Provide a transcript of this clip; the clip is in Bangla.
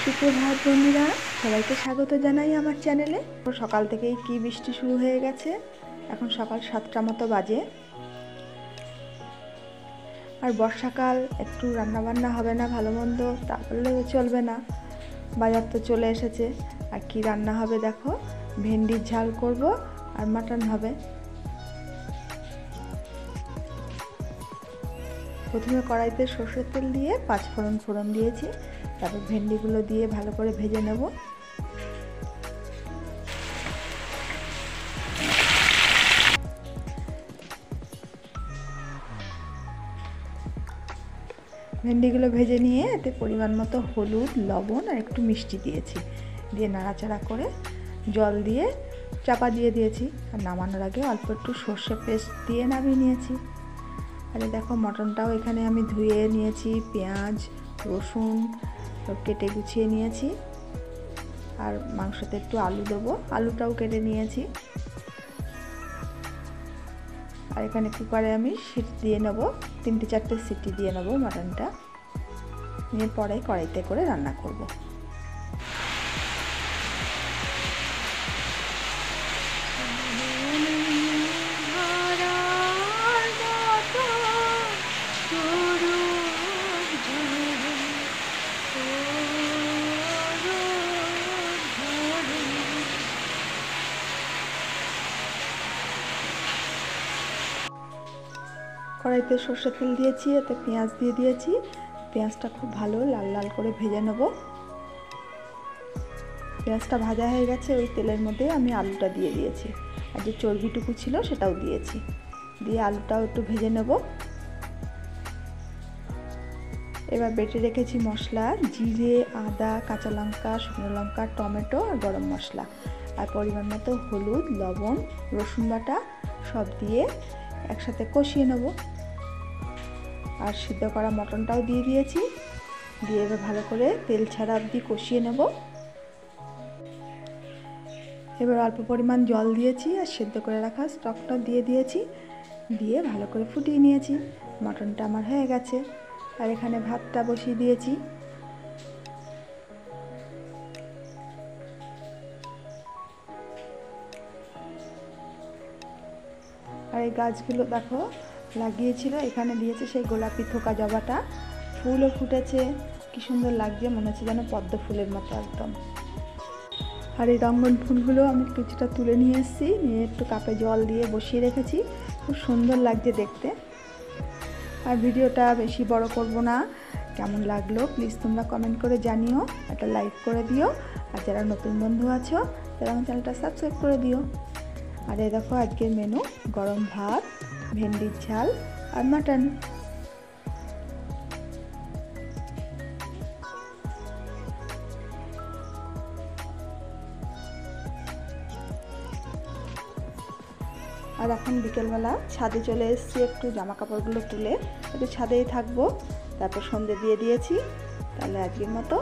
সুপ্রভাত বন্ধুরা, সবাইকে স্বাগত জানাই আমার চ্যানেলে। সকাল থেকেই কি বৃষ্টি শুরু হয়ে গেছে। এখন সকাল 7টা মতো বাজে। আর বর্ষাকাল, একটু রান্নাবান্না হবে না ভালো মন্দ, তা করলেও চলবে না। বাজার তো চলে এসেছে। আর কি রান্না হবে দেখো, ভেন্ডির ঝাল করব আর মাটন হবে। প্রথমে কড়াইতে সরষের তেল দিয়ে 5 ফোড়ন দিয়েছি। তারপর ভেন্ডিগুলো দিয়ে ভালো করে ভেজে নেব। ভেন্ডিগুলো ভেজে নিয়ে এতে পরিমাণ মতো হলুদ, লবণ আর একটু মিষ্টি দিয়েছি। দিয়ে নাড়াচাড়া করে জল দিয়ে চাপা দিয়ে দিয়েছি। আর নামানোর আগে অল্প একটু সর্ষে পেস্ট দিয়ে নামিয়ে নিয়েছি। আর দেখো মটনটাও এখানে আমি ধুয়ে নিয়েছি, পেঁয়াজ রসুন সব কেটে গুছিয়ে নিয়েছি। আর মাংসতে একটু আলু দেবো, আলুটাও কেটে নিয়েছি। আর এখানে কুকারে আমি সিটি দিয়ে নেব, 3-4টে সিটি দিয়ে নেব মাটনটা। নিয়ে পরে কড়াইতে করে রান্না করব। কড়াইতে সর্ষের তেল দিয়েছি, এতে পেঁয়াজ দিয়ে দিয়েছি। পেঁয়াজটা খুব ভালো লাল লাল করে ভেজে নেব। পেঁয়াজটা ভাজা হয়ে গেছে, ওই তেলের মধ্যে আমি আলুটা দিয়ে দিয়েছি। আর যে চর্বিটুকু ছিল সেটাও দিয়েছি। দিয়ে আলুটাও একটু ভেজে নেব। এবার বেটে রেখেছি মশলা, জিরে, আদা, কাঁচা লঙ্কা, শুকনো লঙ্কা, টমেটো আর গরম মশলা। আর পরিমাণ মতো হলুদ, লবণ, রসুন বাটা সব দিয়ে একসাথে কষিয়ে নেব। আর সিদ্ধ করা মটনটাও দিয়ে দিয়েছি। দিয়ে এবার ভালো করে তেল ছাড়া অবধি কষিয়ে নেব। এবার অল্প পরিমাণ জল দিয়েছি আর সিদ্ধ করে রাখা স্টকটা দিয়ে দিয়েছি। দিয়ে ভালো করে ফুটিয়ে নিয়েছি। মটনটা আমার হয়ে গেছে। আর এখানে ভাতটা বসিয়ে দিয়েছি। আর এই গাছগুলো দেখো লাগিয়েছিল, এখানে দিয়েছে সেই গোলাপি থোকা জবাটা। ফুলও ফুটেছে, কি সুন্দর লাগছে, মনে হচ্ছে যেন পদ্ম ফুলের মতো একদম। আর এই রঙ্গন ফুলগুলো আমি কিছুটা তুলে নিয়ে এসেছি, নিয়ে একটু কাপে জল দিয়ে বসিয়ে রেখেছি। খুব সুন্দর লাগছে দেখতে। আর ভিডিওটা বেশি বড় করব না। কেমন লাগলো প্লিজ তোমরা কমেন্ট করে জানিও, একটা লাইক করে দিও। আর যারা নতুন বন্ধু আছো তারা আমার চ্যানেলটা সাবস্ক্রাইব করে দিও। আর এই দেখো আজকের মেনু, গরম ভাত, ভেন্ডির ঝাল আর মাটন। আর এখন বিকেলবেলা ছাদে চলে এসেছি, একটু জামা কাপড়গুলো তুলে একটু ছাদেই থাকবো। তারপর সন্ধে দিয়ে দিয়েছি। তাহলে আজকের মতো